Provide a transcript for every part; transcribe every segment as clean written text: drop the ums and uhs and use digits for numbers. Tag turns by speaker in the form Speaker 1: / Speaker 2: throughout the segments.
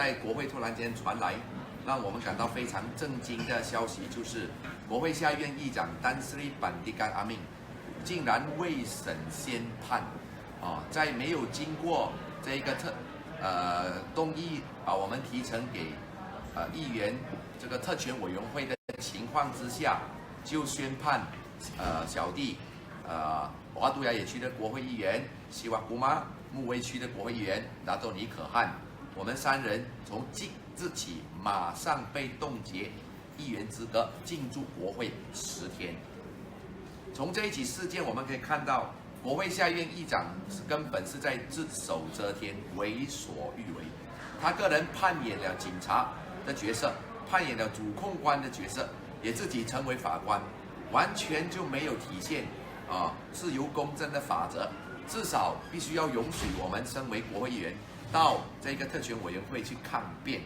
Speaker 1: 在国会突然间传来让我们感到非常震惊的消息，就是国会下议院议长丹斯利班迪甘阿明竟然未审先判，在没有经过这个动议把我们提呈给议员这个特权委员会的情况之下，就宣判小弟华都亚也区的国会议员西华古玛、木威区的国会议员倪可汉，我们3人从即日起马上被冻结议员资格，进驻国会10天。从这一起事件我们可以看到，国会下议院议长根本是在只手遮天、为所欲为。他个人扮演了警察的角色，扮演了主控官的角色，也自己成为法官，完全就没有体现自由公正的法则。至少必须要容许我们身为国会议员到这个特权委员会去抗辩。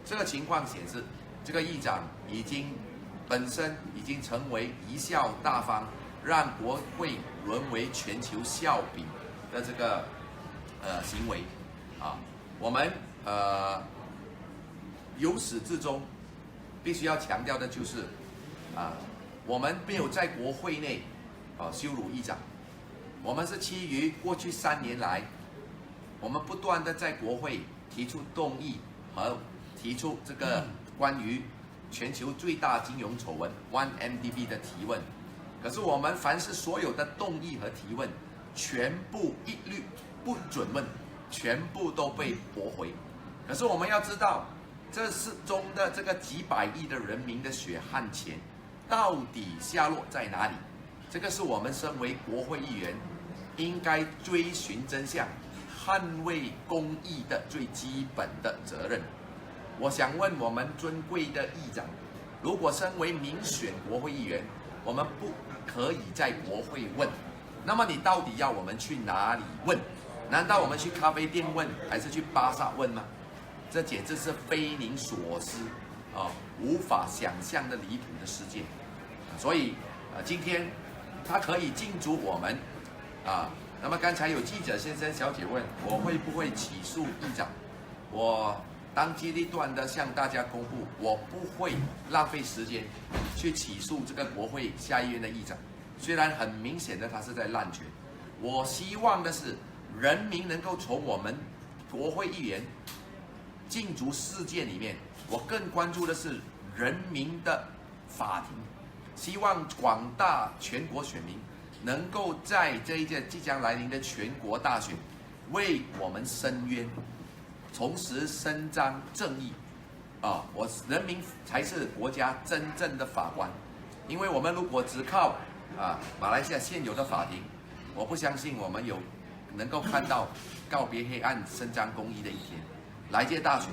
Speaker 1: 这个情况显示，这个议长本身已经成为贻笑大方，让国会沦为全球笑柄的这个行为我们由始至终必须要强调的就是我们没有在国会内羞辱议长，我们是基于过去3年来，我们不断的在国会提出动议和提出这个关于全球最大金融丑闻 1MDB 的提问，可是我们凡是所有的动议和提问，全部一律不准问，全部都被驳回。可是我们要知道，这是中的这个几百亿的人民的血汗钱，到底下落在哪里？这个是我们身为国会议员应该追寻真相、捍卫公义的最基本的责任。我想问我们尊贵的议长，如果身为民选国会议员，我们不可以在国会问，那么你到底要我们去哪里问？难道我们去咖啡店问，还是去巴萨问吗？这简直是非您所思无法想象的离谱的事件。所以今天他可以禁足我们那么刚才有记者先生小姐问我会不会起诉议长，我当机立断的向大家公布，我不会浪费时间去起诉这个国会下议院的议长。虽然很明显的他是在滥权，我希望的是人民能够从我们国会议员禁足事件里面，我更关注的是人民的法庭。希望广大全国选民能够在这一届即将来临的全国大选，为我们伸冤，同时伸张正义人民才是国家真正的法官。因为我们如果只靠马来西亚现有的法庭，我不相信我们能够看到告别黑暗、伸张公义的一天。来届大选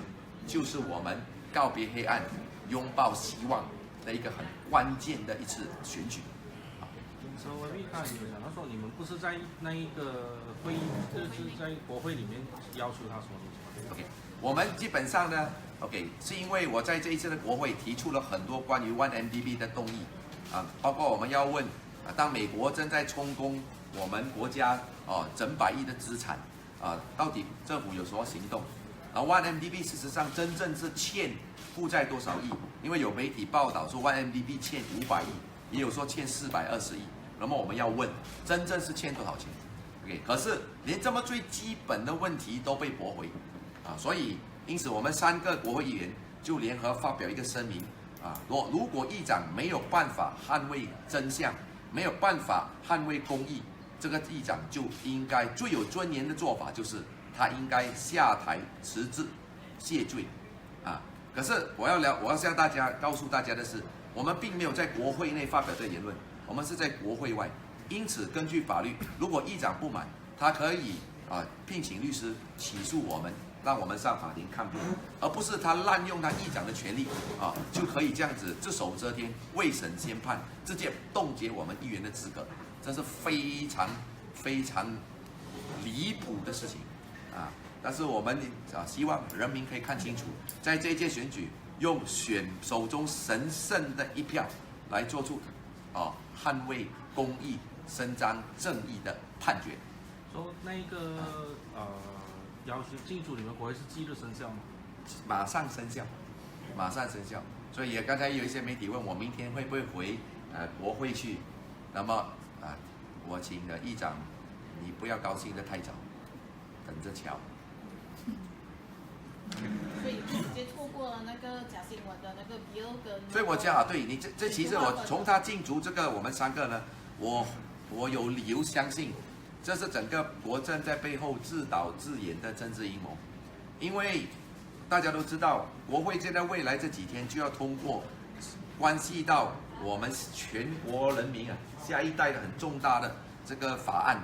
Speaker 1: 就是我们告别黑暗、拥抱希望的一个很关键的一次选举。
Speaker 2: 我一看有讲，他说你们不是在那一个会议，就是在国会里面要求他说什么 ？OK，
Speaker 1: 我们基本上呢 ，OK， 是因为我在这一次的国会提出了很多关于 1MDB 的动议包括我们要问当美国正在充公我们国家整百亿的资产到底政府有什么行动？1MDB 事实上真正是欠负债多少亿？因为有媒体报道说 1MDB 欠500亿，也有说欠420亿。那么我们要问，真正是欠多少钱 ？OK， 可是连这么最基本的问题都被驳回所以因此我们3个国会议员就联合发表一个声明如果议长没有办法捍卫真相，没有办法捍卫公义，这个议长就应该最有尊严的做法就是他应该下台辞职谢罪可是我要向大家告诉大家的是，我们并没有在国会内发表这个言论，我们是在国会外。因此根据法律，如果议长不满，他可以聘请律师起诉我们，让我们上法庭抗辩，而不是他滥用他议长的权利就可以这样子只手遮天、未审先判，直接冻结我们议员的资格。这是非常非常离谱的事情但是我们希望人民可以看清楚，在这一届选举，用手中神圣的一票来做出捍卫公义、伸张正义的判决。
Speaker 2: 说那个要求进出你们国会是即日生效吗？
Speaker 1: 马上生效，马上生效。所以也刚才有一些媒体问我明天会不会回国会去，那么我请议长，你不要高兴得太早，等着瞧。
Speaker 3: 所以直接错过了那个假新闻的那个比尔跟。
Speaker 1: 所以我讲对你这其实我从他进驻这个我们3个呢，我有理由相信，这是整个国政在背后自导自演的政治阴谋，因为大家都知道，国会现在未来这几天就要通过关系到我们全国人民下一代的很重大的这个法案，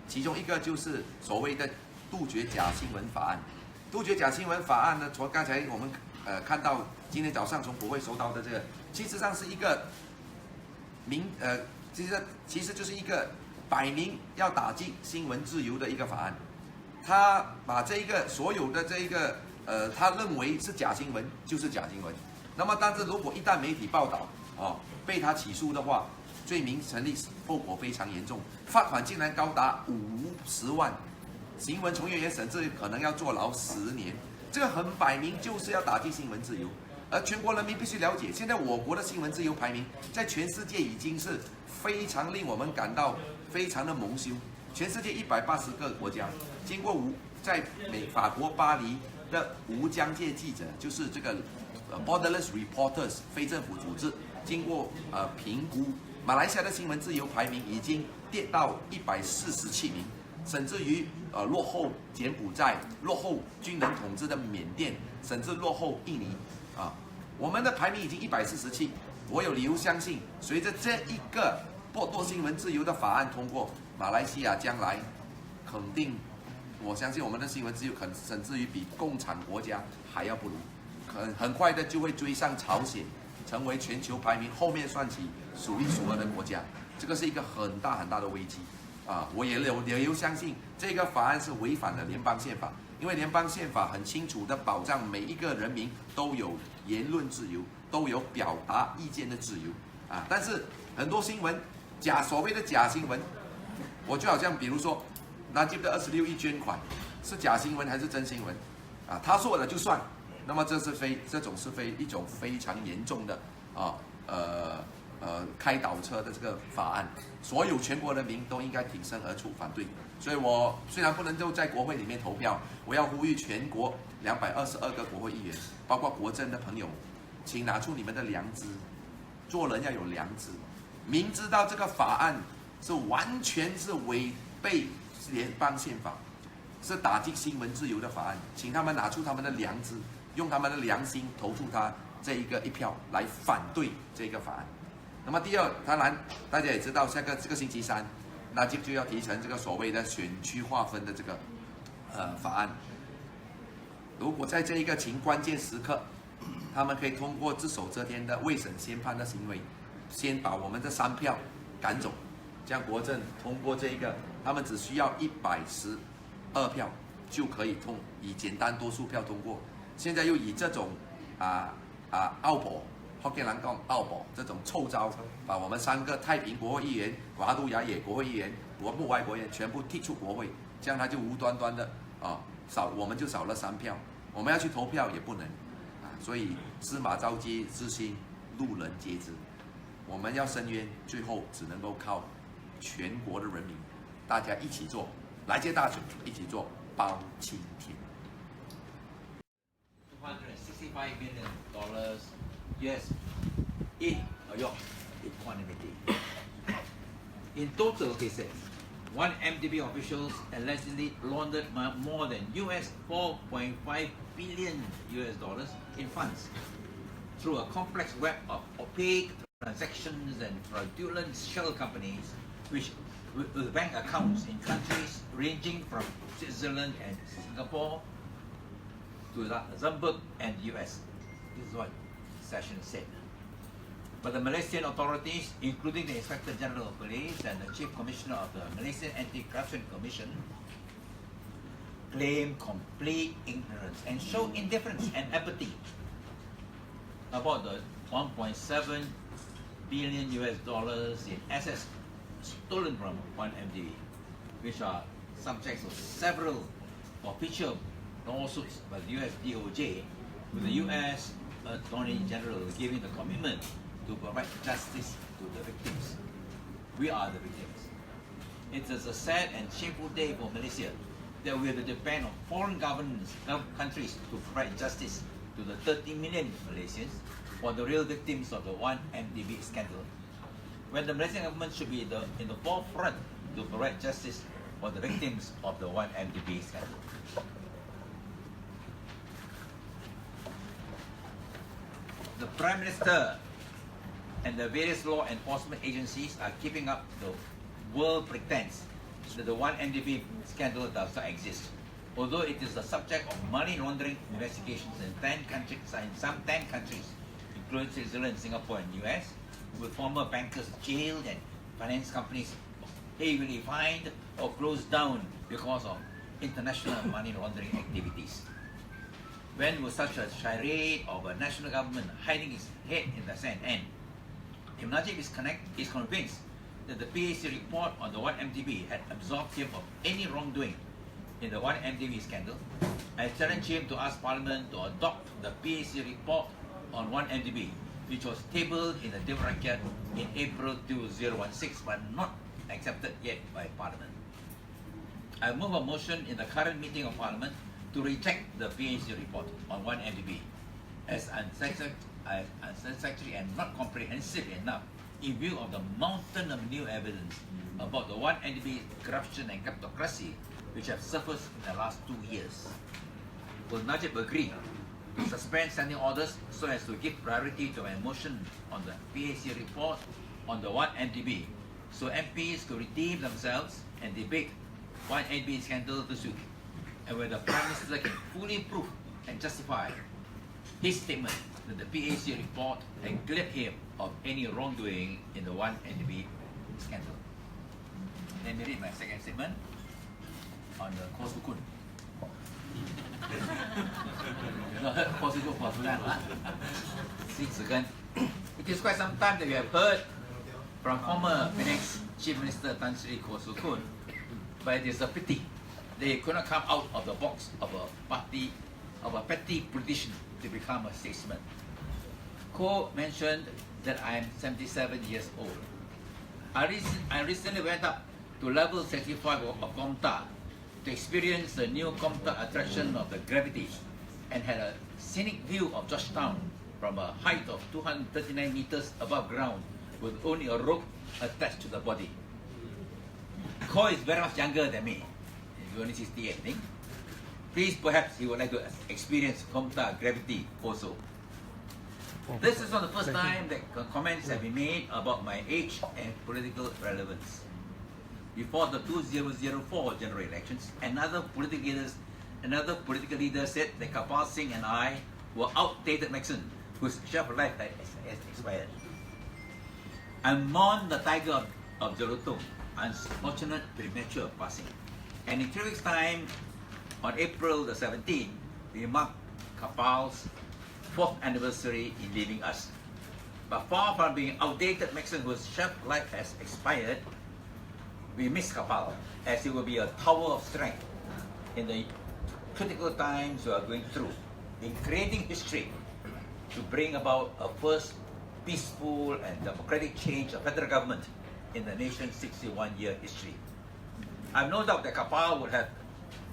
Speaker 1: 其中一个就是所谓的杜绝假新闻法案。杜绝假新闻法案呢，从刚才我们看到今天早上从国会收到的这个，其实上是一个其实就是一个摆明要打击新闻自由的一个法案。他把这一个所有的这一个他认为是假新闻就是假新闻。那么，但是如果一旦媒体报道被他起诉的话，罪名成立，后果非常严重，罚款竟然高达50万。新闻从业员甚至可能要坐牢10年，这个很摆明就是要打击新闻自由。而全国人民必须了解，现在我国的新闻自由排名在全世界已经是非常令我们感到非常的蒙羞。全世界180个国家，经过在法国巴黎的无疆界记者，就是这个Borderless Reporters 非政府组织，经过评估，马来西亚的新闻自由排名已经跌到147名。甚至于落后柬埔寨，落后军人统治的缅甸，甚至落后印尼我们的排名已经147。我有理由相信，随着这一个剥夺新闻自由的法案通过，马来西亚将来肯定，我相信我们的新闻自由甚至于比共产国家还要不如，很快的就会追上朝鲜，成为全球排名后面算起数一数二的国家。这个是一个很大很大的危机。我也有理由相信这个法案是违反了联邦宪法，因为联邦宪法很清楚的保障每一个人民都有言论自由，都有表达意见的自由但是很多新闻所谓的假新闻，我就好像比如说纳吉的26亿捐款是假新闻还是真新闻他说了就算，那么这种是一种非常严重的开倒车的这个法案，所有全国人民都应该挺身而出反对。所以我虽然不能够在国会里面投票，我要呼吁全国222个国会议员，包括国政的朋友，请拿出你们的良知，做人要有良知。明知道这个法案是完全是违背联邦宪法，是打击新闻自由的法案，请他们拿出他们的良知，用他们的良心投出他这一票来反对这个法案。那么第二，当然大家也知道，这个星期3，那就要提成这个所谓的选区划分的这个法案。如果在这一个关键时刻，他们可以通过只手遮天的未审先判的行为，先把我们这3票赶走，这样国政通过这一个，他们只需要112票就可以以简单多数票通过。现在又以这种拗婆。福建人讲拗婆这种臭招，把我们3个太平国会议员、华都亚也国会议员、木威国会议员全部踢出国会，这样他就无端端的我们就少了3票，我们要去投票也不能所以司马昭之心，路人皆知。我们要申冤，最后只能够靠全国的人民，大家一起做，来接大选，一起做包青天。
Speaker 4: $265 million US in your equanimity. In total, he says, one MDB official allegedly laundered more than US $4.5 billion in funds through a complex web of opaque transactions and fraudulent shell companies with bank accounts in countries ranging from Switzerland and Singapore to Luxembourg and US. This is what Session said. But the Malaysian authorities, including the Inspector General of Police and the Chief Commissioner of the Malaysian Anti-Corruption Commission, claim complete ignorance and show indifference and apathy about the $1.7 billion in assets stolen from one MDB, which are subjects of several official lawsuits by the US DOJ, with the US Attorney General giving the commitment to provide justice to the victims. We are the victims. It is a sad and shameful day for Malaysia that we have to depend on foreign countries to provide justice to the 30 million Malaysians for the real victims of the 1MDB scandal, when the Malaysian government should be in the forefront to provide justice for the victims of the 1MDB scandal. The Prime Minister and the various law enforcement agencies are keeping up the world pretense that the 1MDB scandal does not exist, although it is the subject of money laundering investigations in some 10 countries, including Switzerland, Singapore, and US, with former bankers jailed and finance companies heavily fined or closed down because of international money laundering activities. When was such a charade of a national government hiding its head in the sand? And if Najib is convinced that the PAC report on the 1MDB had absolved him of any wrongdoing in the 1MDB scandal, I challenge him to ask Parliament to adopt the PAC report on 1MDB, which was tabled in the Dewan Rakyat in April 2016 but not accepted yet by Parliament. I move a motion in the current meeting of Parliament to reject the PAC report on 1MDB as unsatisfactory and not comprehensive enough in view of the mountain of new evidence about the 1MDB corruption and kleptocracy which have surfaced in the last 2 years. Will Najib agree to suspend standing orders so as to give priority to my motion on the PAC report on the 1MDB, so MPs could redeem themselves and debate 1MDB scandal this week, and where the Prime Minister can fully prove and justify his statement that the PAC report had cleared him of any wrongdoing in the 1MDB scandal. Let me read my second statement on the Kosukun. You not heard Kosukun for Sudan, huh? It is quite some time that we have heard from former Finance Chief Minister Tan Sri Kosukun, but it is a pity that he could not come out of the box of a petty politician to become a statesman. Ko mentioned that I am 77 years old. I recently went up to level 65 of Komta to experience the new Komta attraction of the gravity and had a scenic view of Georgetown from a height of 239 meters above ground with only a rope attached to the body. Ko is very much younger than me. He's only 68, I think. Please, perhaps he would like to experience Komta gravity also. This is not the first time that comments have been made about my age and political relevance. Before the 2004 general elections, another political leader said that Kapal Singh and I were outdated Maxon whose shelf life has expired. I mourn the tiger of Jelutong, unfortunate premature passing. And in 3 weeks' time, on April the 17th, we mark Kapal's 4th anniversary in leaving us. But far from being outdated Maxon whose shelf life has expired, we miss Kapal as he will be a tower of strength in the critical times we are going through, in creating history to bring about a first peaceful and democratic change of federal government in the nation's 61-year history. I have no doubt that Kapal would have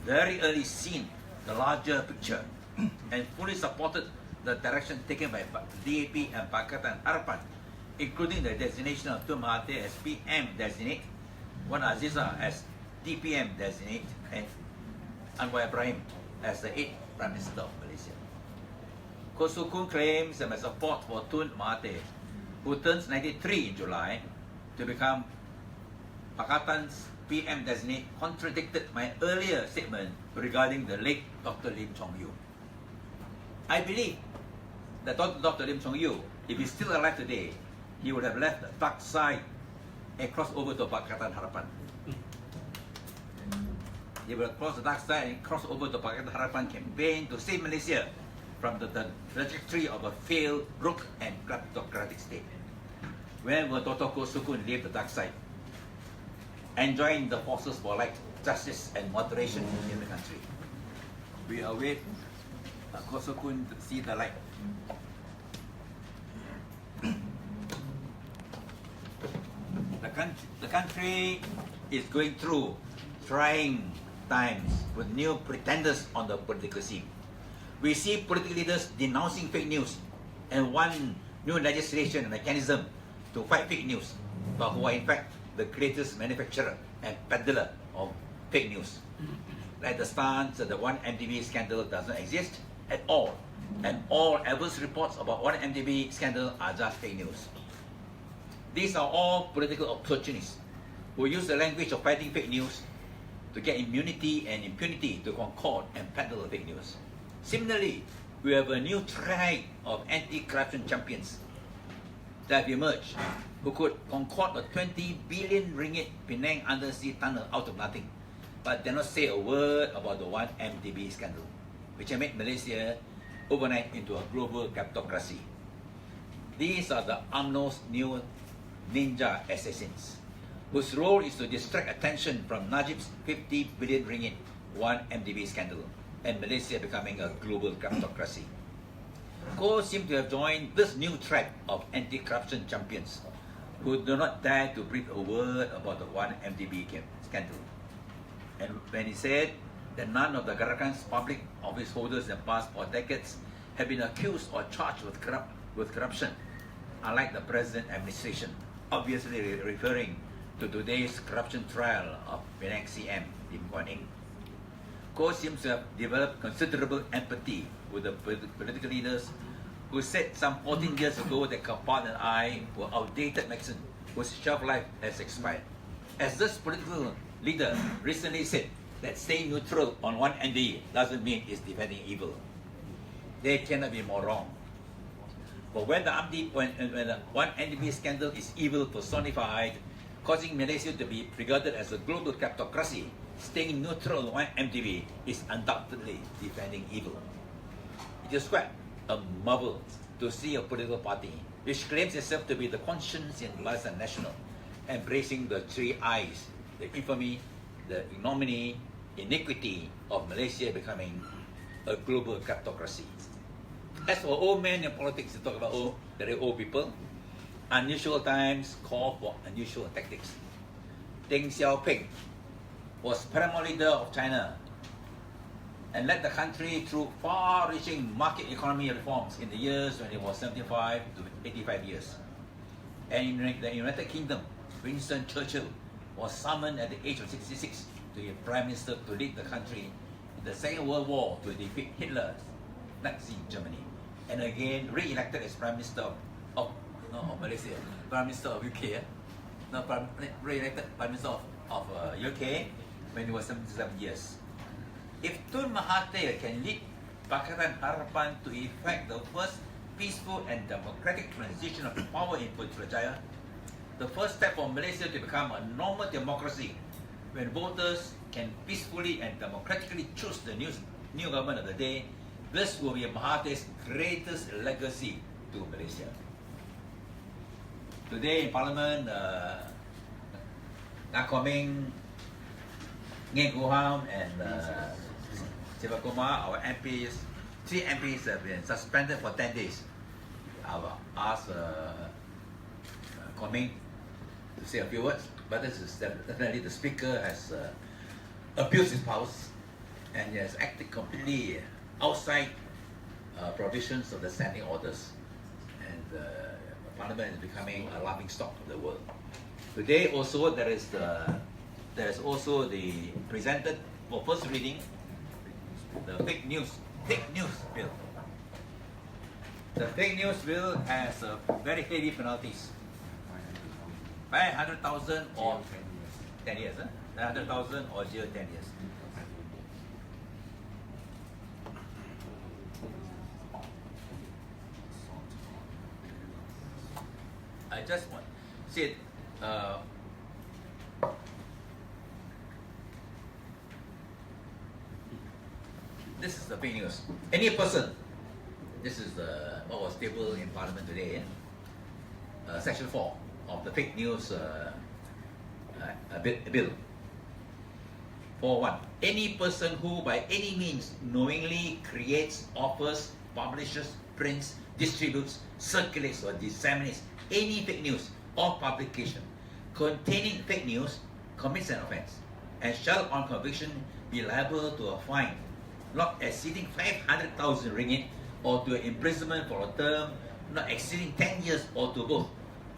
Speaker 4: very early seen the larger picture and fully supported the direction taken by DAP and Pakatan Harapan, including the designation of Tun Mahathir as PM designate, Wan Azizah as DPM designate, and Anwar Ibrahim as the 8th Prime Minister of Malaysia. Kosukun claims that my support for Tun Mahathir, who turns 93 in July, to become Pakatan's PM designate, contradicted my earlier statement regarding the late Dr. Lim Chong Yu. I believe that Dr. Lim Chong Yu, if he's still alive today, he would have left the dark side and crossed over to Pakatan Harapan. He would have crossed the dark side and crossed over to Pakatan Harapan campaign to save Malaysia from the trajectory of a failed, crooked and kleptocratic state. When will Dr. Kosukun leave the dark side and join the forces for light, justice and moderation in the country? we await Koso Kun to see the light. The country is going through trying times with new pretenders on the political scene. We see political leaders denouncing fake news and one new legislation mechanism to fight fake news, but who are in fact the greatest manufacturer and peddler of fake news. Like the stance that the 1MDB scandal doesn't exist at all, and all adverse reports about 1MDB scandal are just fake news. These are all political opportunists who use the language of fighting fake news to get immunity and impunity to concord and peddle fake news. Similarly, we have a new tribe of anti-corruption champions that have emerged who could concord a 20 billion ringgit Penang undersea tunnel out of nothing, but did not say a word about the 1MDB scandal, which made Malaysia overnight into a global kleptocracy. These are the UMNO's new ninja assassins, whose role is to distract attention from Najib's 50 billion ringgit 1MDB scandal and Malaysia becoming a global kleptocracy. Ko seem to have joined this new tribe of anti-corruption champions who do not dare to breathe a word about the 1MDB scandal. And when he said that none of the Gerakan's public office holders in the past 4 decades have been accused or charged with corruption, unlike the present administration, obviously referring to today's corruption trial of Penang CM Lim Guan Eng. Ko seems to have developed considerable empathy with the political leaders who said some 14 years ago that Kapat and I were outdated medicine whose shelf life has expired. As this political leader recently said that staying neutral on 1MDB doesn't mean it's defending evil. They cannot be more wrong. But when the 1MDB scandal is evil personified, causing Malaysia to be regarded as a global kleptocracy, staying neutral on 1MDB is undoubtedly defending evil. It is quite a marvel to see a political party which claims itself to be the conscience and license national, embracing the 3 I's, the infamy, the ignominy, iniquity of Malaysia becoming a global kleptocracy. As for old men in politics, they talk about very old people. Unusual times call for unusual tactics. Deng Xiaoping was paramount leader of China and led the country through far-reaching market economy reforms in the years when he was 75 to 85 years. And in the United Kingdom, Winston Churchill was summoned at the age of 66 to be Prime Minister to lead the country in the Second World War to defeat Hitler's Nazi Germany, and again re-elected as Prime Minister of Malaysia, Prime Minister of UK, re-elected Prime Minister of UK when he was 77 years. If Tun Mahathir can lead Pakatan Harapan to effect the first peaceful and democratic transition of power in Putrajaya, the first step for Malaysia to become a normal democracy when voters can peacefully and democratically choose the new government of the day, this will be Mahathir's greatest legacy to Malaysia. Today in Parliament, Nakoming, Ngeng Guham and Sivakumar, our MPs, 3 MPs have been suspended for 10 days. I've asked Koming to say a few words, but this is definitely the Speaker has abused his powers and he has acted completely outside provisions of the standing orders, and Parliament is becoming a laughing stock of the world. Today also there is also the presented for first reading the fake news bill. The fake news bill has very heavy penalties. 500,000 or 10 years. 500,000 or jail 10 years. I just want to say this is the fake news. Any person, this is what was tabled in Parliament today, Section 4 of the fake news bill. 4.1. Any person who by any means knowingly creates, offers, publishes, prints, distributes, circulates or disseminates any fake news or publication containing fake news commits an offence and shall on conviction be liable to a fine not exceeding 500,000 ringgit or to an imprisonment for a term not exceeding 10 years or to both.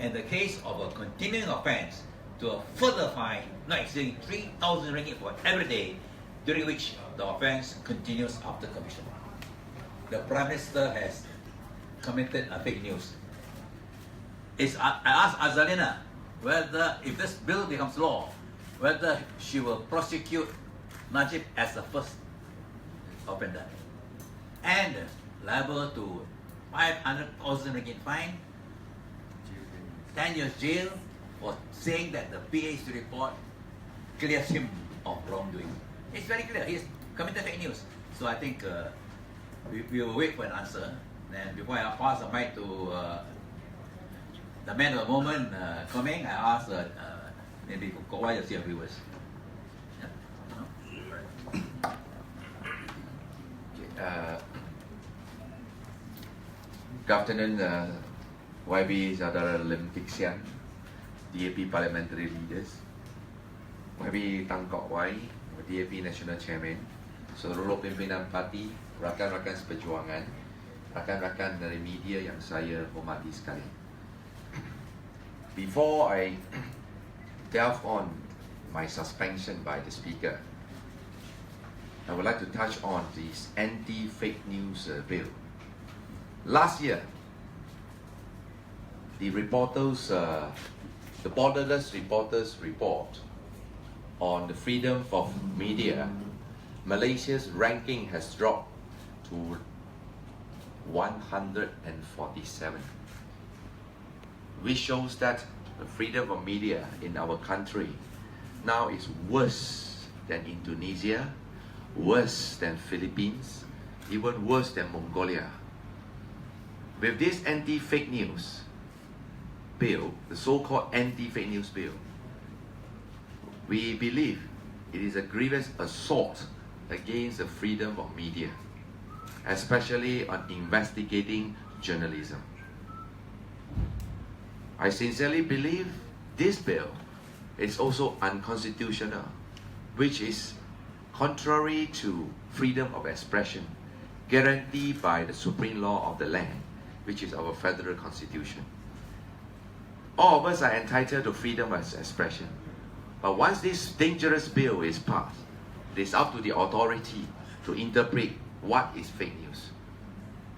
Speaker 4: In the case of a continuing offence, to a further fine not exceeding 3,000 ringgit for every day during which the offence continues after commission. The Prime Minister has committed a fake news. I asked Azalina whether, if this bill becomes law, whether she will prosecute Najib as the first offender and liable to 500,000 ringgit fine, 10 years jail for saying that the PA's report clears him of wrongdoing. It's very clear. He's committed fake news. So I think we will wait for an answer. And before I pass the mic to the man of the moment, Komeng, I ask maybe why you see your viewers.
Speaker 1: Good afternoon, YB Saudara Lim Kik Sian, DAP Parliamentary Leaders, YB Tang Kok Wai, DAP National Chairman, seluruh pimpinan parti, rakan-rakan seperjuangan, rakan-rakan dari media yang saya hormati sekalian. Before I delve on my suspension by the Speaker, I would like to touch on this anti-fake news bill. Last year, the reporters, the borderless reporters report on the freedom of media, Malaysia's ranking has dropped to 147, which shows that the freedom of media in our country now is worse than Indonesia, worse than Philippines, even worse than Mongolia. With this anti-fake news bill, the so-called anti-fake news bill, we believe it is a grievous assault against the freedom of media, especially on investigating journalism. I sincerely believe this bill is also unconstitutional, which is contrary to freedom of expression guaranteed by the supreme law of the land, which is our federal constitution. All of us are entitled to freedom of expression, but once this dangerous bill is passed, it is up to the authority to interpret what is fake news.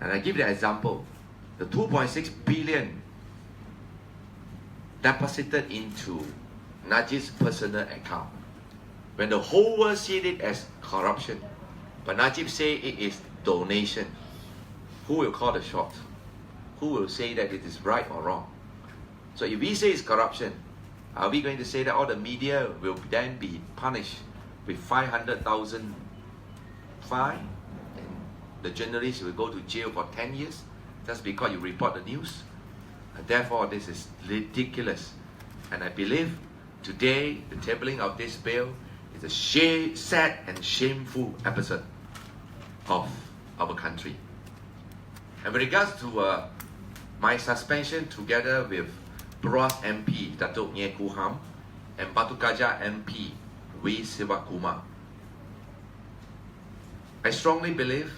Speaker 1: And I give the example, the 2.6 billion deposited into Najib's personal account. When the whole world sees it as corruption, but Najib say it is donation, who will call the shot? Who will say that it is right or wrong? So if we say it's corruption, are we going to say that all the media will then be punished with 500,000 fine, and the journalists will go to jail for 10 years just because you report the news? And therefore, this is ridiculous. And I believe today the tabling of this bill is a sad and shameful episode of our country. And with regards to my suspension together with Beras MP Datuk Nyekuham and Batu Gajah MP Siwa Kumar, I strongly believe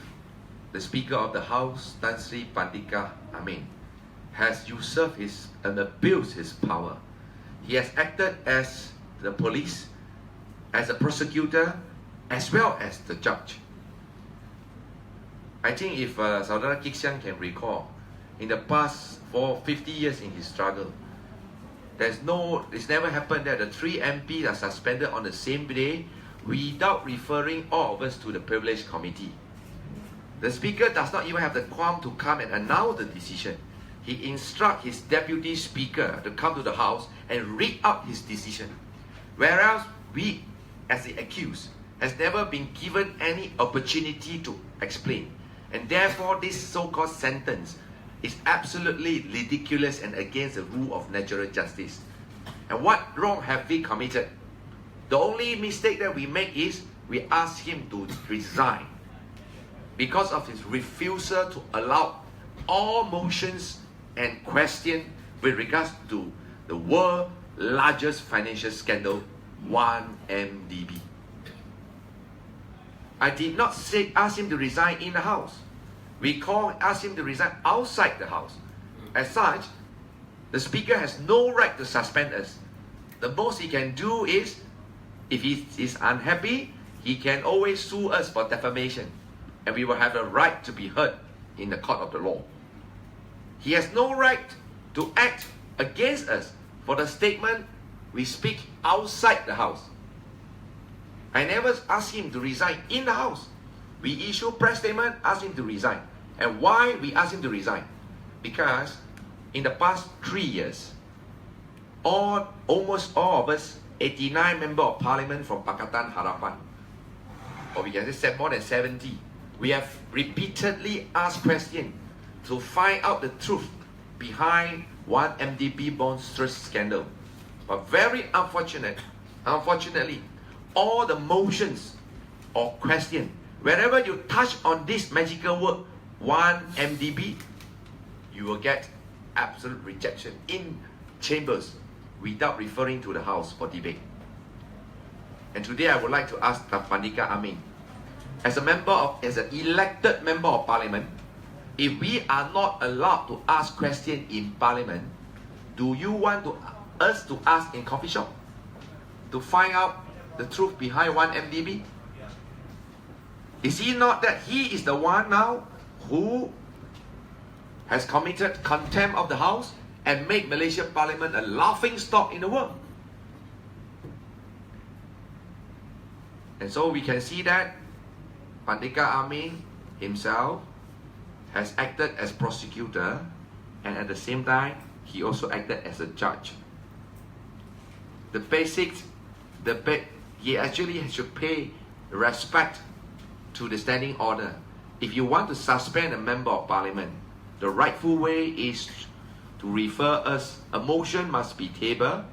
Speaker 1: the Speaker of the House, Tan Sri Pandika Amin, has usurped and abused his power. He has acted as the police, as a prosecutor, as well as the judge. I think if Saudara Kik Sian can recall, in the past 50 years in his struggle, it's never happened that the 3 MPs are suspended on the same day without referring all of us to the privilege committee. The Speaker does not even have the qualm to come and announce the decision. He instructs his Deputy Speaker to come to the House and read out his decision. Whereas we, as the accused, has never been given any opportunity to explain. And therefore, this so-called sentence is absolutely ridiculous and against the rule of natural justice. And what wrong have we committed? The only mistake that we make is we ask him to resign because of his refusal to allow all motions and questions with regards to the world's largest financial scandal, 1MDB. I did not ask him to resign in the House. We asked him to resign outside the House. As such, the Speaker has no right to suspend us. The most he can do is, if he is unhappy, he can always sue us for defamation, and we will have the right to be heard in the court of the law. He has no right to act against us for the statement we speak outside the House. I never asked him to resign in the House. We issue press statement, ask him to resign. And why we ask him to resign? Because in the past 3 years, almost all of us, 89 members of parliament from Pakatan Harapan, or we can say more than 70, we have repeatedly asked questions to find out the truth behind 1MDB bond scandal. But very unfortunately, all the motions or questions, wherever you touch on this magical word, 1MDB, you will get absolute rejection in chambers without referring to the House for debate. And today I would like to ask Pandika Amin, as an elected member of parliament, if we are not allowed to ask questions in parliament, do you want us to ask in coffee shop to find out the truth behind 1MDB? Is he not that he is the one now who has committed contempt of the House and made Malaysia Parliament a laughing stock in the world? And so we can see that Pandika Amin himself has acted as prosecutor, and at the same time he also acted as a judge. The basics, he actually should pay respect to the standing order. If you want to suspend a member of parliament, the rightful way is to refer us, a motion must be tabled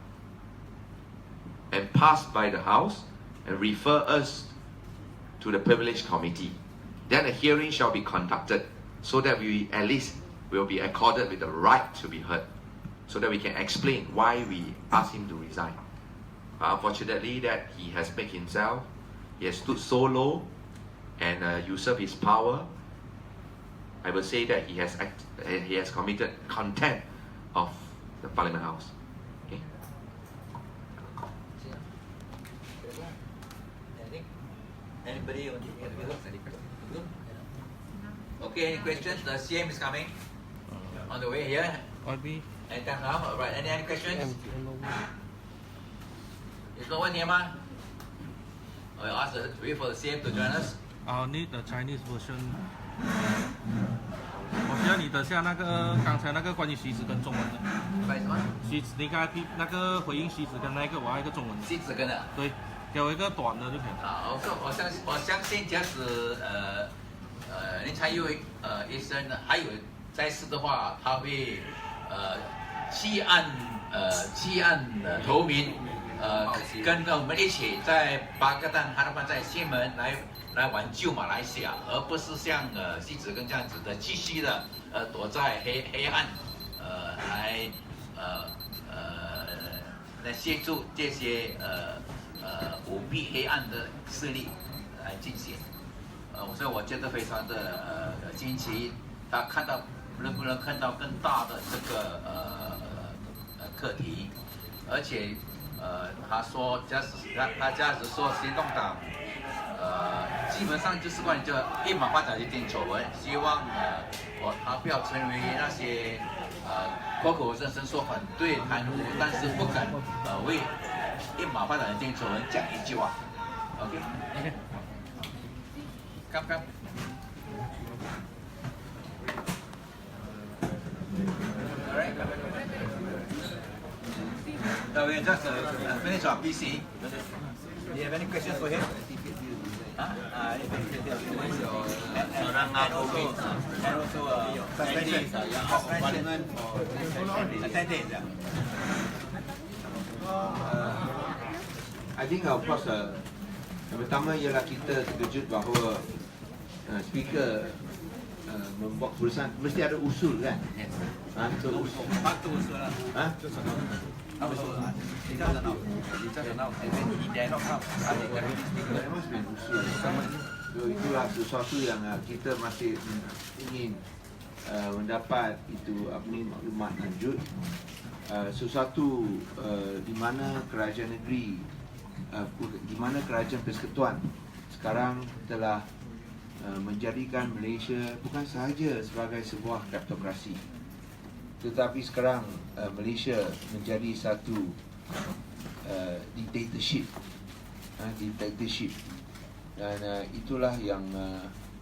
Speaker 1: and passed by the House and refer us to the privilege committee. Then a hearing shall be conducted so that we at least will be accorded with the right to be heard, so that we can explain why we asked him to resign. Unfortunately, that he has made himself, he has stood so low and usurped his power. I will say that he has committed contempt of the Parliament House. Okay.
Speaker 4: Anybody want to Okay, any questions? The CM is coming on the way here. Anytime now. All right. Any questions? Is no one here, man? Oh, you ask wait for the CM to join us.
Speaker 2: I'll need the Chinese version. 我需要你等下那个刚才那个关于西子跟中文的。
Speaker 4: 关于什么？
Speaker 2: 西子，你刚才那个回应西子跟那个，我要一个中文的。
Speaker 4: 西子跟的。
Speaker 2: 对，给我一个短的就可以。
Speaker 4: 我相信假使林才佑医生还有在世的话，他会弃暗投明，跟我们一起在巴格丹哈拉曼在新门来挽救马来西亚，而不是像西子跟这样子的继续的躲在黑暗，来协助这些舞弊黑暗的势力来进行。所以我觉得非常的惊奇，他能不能看到更大的这个课题，而且他说假使说行动党基本上就是关于这一马发展的一点丑闻，希望他不要成为那些口口声声说反对贪污，但是不敢为一马发展的一点丑闻讲一句话。OK。Come. All right. Now we just finish our PC. Do you have any questions for him? And also suspension for 10 days.
Speaker 5: I think of course yang pertama ialah kita terkejut bahawa speaker membuat keputusan mesti ada usul kan? Untuk usul.
Speaker 4: usul lah. Usul. He doesn't know. He doesn't know. And then he dare not come.
Speaker 5: There must be usul. So itulah sesuatu yang kita masih ingin mendapat itu maklumat lanjut. Sesuatu di mana kerajaan negeri, di mana kerajaan persekutuan sekarang telah menjadikan Malaysia bukan sahaja sebagai sebuah kleptokrasi, tetapi sekarang Malaysia menjadi satu dictatorship, dan itulah yang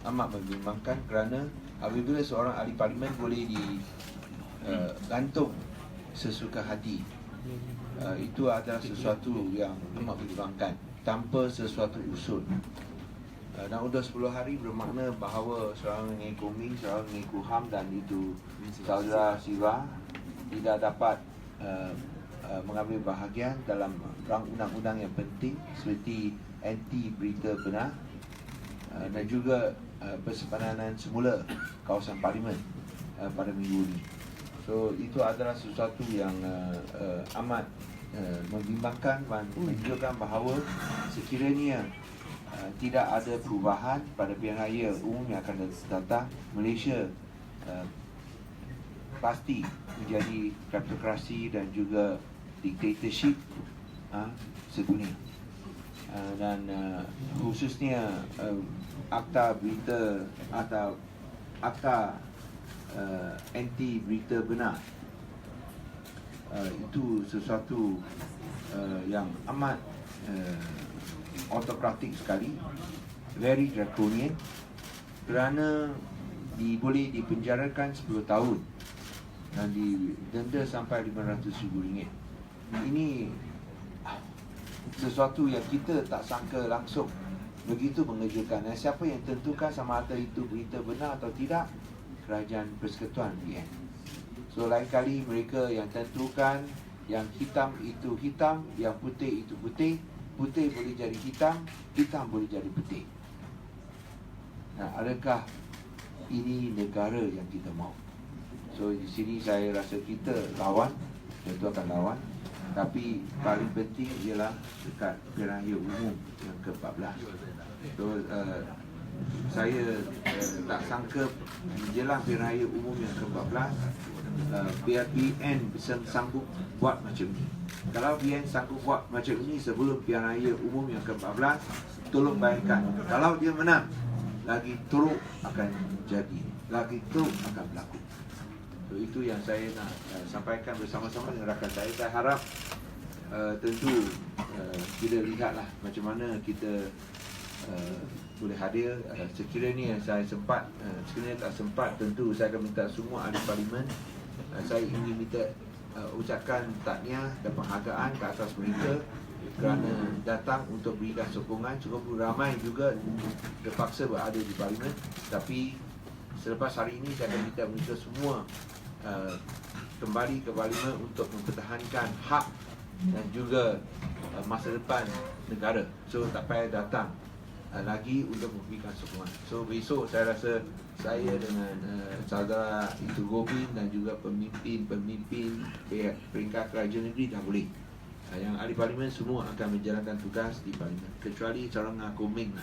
Speaker 5: amat membimbangkan kerana apabila seorang ahli parlimen boleh digantung sesuka hati, itu adalah sesuatu yang amat membimbangkan tanpa sesuatu usul. Dan sudah 10 hari bermakna bahawa seorang mengaku Ming, seorang mengaku Ham dan itu saudara Siva tidak dapat mengambil bahagian dalam rang undang-undang yang penting seperti anti berita benar dan juga persempadanan semula kawasan parlimen pada minggu ini. So itu adalah sesuatu yang amat membimbangkan dan menunjukkan bahawa sekiranya tidak ada perubahan pada pilihan raya umum yang akan datang, Malaysia pasti menjadi kleptokrasi dan juga dictatorship sedunia. Dan khususnya akta berita atau akta anti berita benar, itu sesuatu yang amat autokratik sekali, very draconian, kerana boleh dipenjarakan 10 tahun dan didenda sampai RM500,000. Ini sesuatu yang kita tak sangka langsung, begitu mengejutkan. Dan siapa yang tentukan sama ada itu berita benar atau tidak? Kerajaan Persekutuan BN. So lain kali mereka yang tentukan yang hitam itu hitam, yang putih itu putih, putih boleh jadi hitam, hitam boleh jadi putih. Nah, adakah ini negara yang kita mahu? So di sini saya rasa kita lawan, tentu akan lawan. Tapi paling penting ialah dekat pilihan raya umum yang ke-14. So saya tak sangka menjelang pilihan raya umum yang ke-14 BN sanggup buat macam ni. Kalau BN sanggup buat macam ni sebelum pilihan raya umum yang ke-14, tolong bayangkan kalau dia menang, lagi teruk akan jadi, lagi teruk akan berlaku. So itu yang saya nak sampaikan bersama-sama dengan rakan saya. Saya harap tentu kita lihatlah macam mana kita boleh hadir. Sekiranya saya sempat, sekiranya tak sempat, tentu saya akan minta semua ahli parlimen. Saya ingin minta ucapkan tahniah dan penghargaan ke atas mereka kerana datang untuk berikan sokongan. Cukup ramai juga terpaksa berada di parlimen. Tapi selepas hari ini saya akan minta mereka semua kembali ke parlimen untuk mempertahankan hak dan juga masa depan negara. So tak payah datang lagi untuk memberikan sokongan. So besok saya rasa saya dengan saudara Itu Gobin dan juga pemimpin-pemimpin peringkat kerajaan negeri dah boleh. Yang ahli parlimen semua akan menjalankan tugas di parlimen, kecuali seorang Koming lah.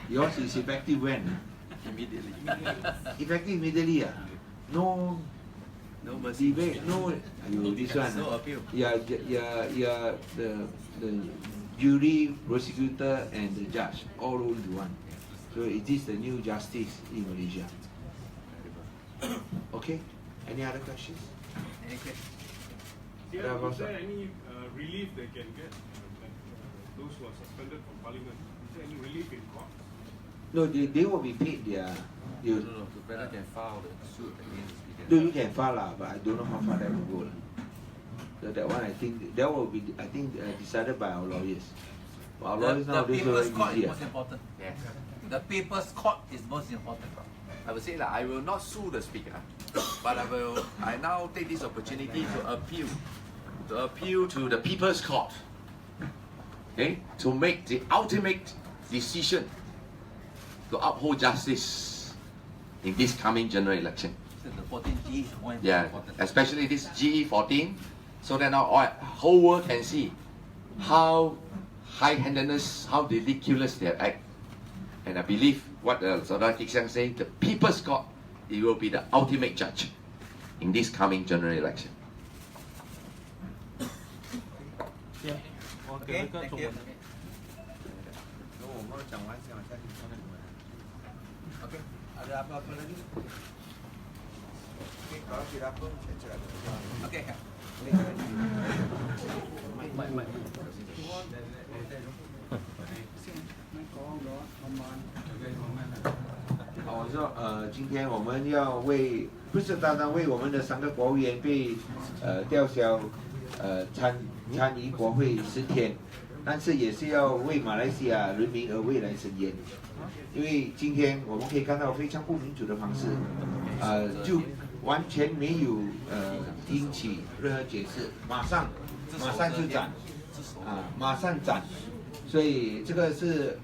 Speaker 5: Yours is effective when?
Speaker 1: Immediately.
Speaker 5: Effective immediately lah. No mercy, no. This one.
Speaker 1: No appeal.
Speaker 5: Yeah, the jury, prosecutor, and the judge all rolled into one. So it is the new justice in Malaysia. Okay. Any other questions?
Speaker 4: Any questions?
Speaker 6: Yeah, is there any relief they can get? Those who are suspended from Parliament, is there any relief in court?
Speaker 5: No, they will be paid their.
Speaker 1: No, the president can file the suit against.
Speaker 5: No, you can file lah, but I don't know how far that will go. So that one, I think that will be, decided by our lawyers. But our lawyers
Speaker 4: The
Speaker 5: nowadays
Speaker 4: people's
Speaker 5: are
Speaker 4: court is
Speaker 5: easier.
Speaker 4: most important.
Speaker 1: Yes.
Speaker 4: The people's court is most important.
Speaker 1: I will say that I will not sue the speaker, but I now take this opportunity to appeal to the People's Court
Speaker 7: okay, to make the ultimate decision to uphold justice in this coming general election.
Speaker 4: So the 14G is more
Speaker 7: Yeah,
Speaker 4: important.
Speaker 7: especially this GE14, so that now all whole world can see how high-handedness, how ridiculous they act. And I believe what Saudara Kik Siang say, the People's Court, it will be the ultimate judge in this coming general election.
Speaker 2: 行，我给那个
Speaker 4: Okay,
Speaker 2: 中
Speaker 4: thank
Speaker 2: 文
Speaker 4: you.
Speaker 2: 的。
Speaker 5: 我们讲完讲下去说那个。
Speaker 4: Okay, ada apa-apa lagi?
Speaker 5: Okay, kalau tidak pun saya cakap dulu.
Speaker 4: Okay, Kak.
Speaker 5: 我说今天我们要为，不是单单为我们的3个国务员被吊销参与国会10天，但是也是要为马来西亚人民而未来伸冤。因为今天我们可以看到非常不民主的方式，就完全没有听取任何解释，马上就斩，马上斩，所以这个是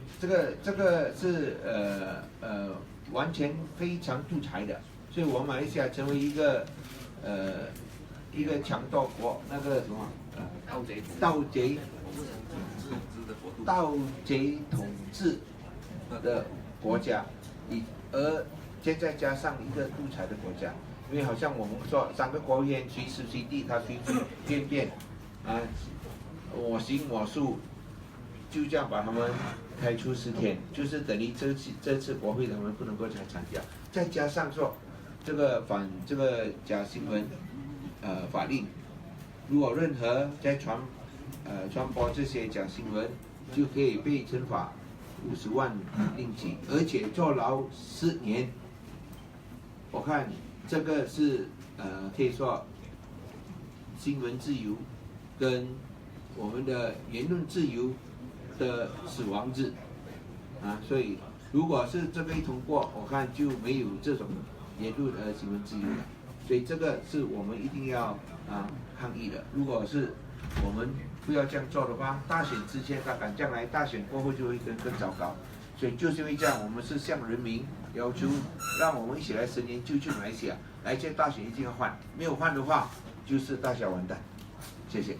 Speaker 5: 完全非常独裁的，所以我们马来西亚成为一个强盗国，那个什么盗贼统治的国家，而现在加上一个独裁的国家，因为好像我们说3个国务院随时随地他随便我行我素，就这样把他们开除10天，就是等于这次国会他们不能够参加，再加上说这个假新闻法令，如果任何在传播这些假新闻，就可以被惩罚50万令吉，而且坐牢10年。我看这个是可以说新闻自由跟我们的言论自由的死亡日所以如果是这个一通过，我看就没有这种言论新闻自由了，所以这个是我们一定要抗议的。如果是我们不要这样做的话，大选之前他敢将来大选过后就会更糟糕。所以就是因为这样，我们是向人民要求，让我们一起来伸冤，救马来西亚。来届大选一定要换，没有换的话就是大小完蛋。谢谢。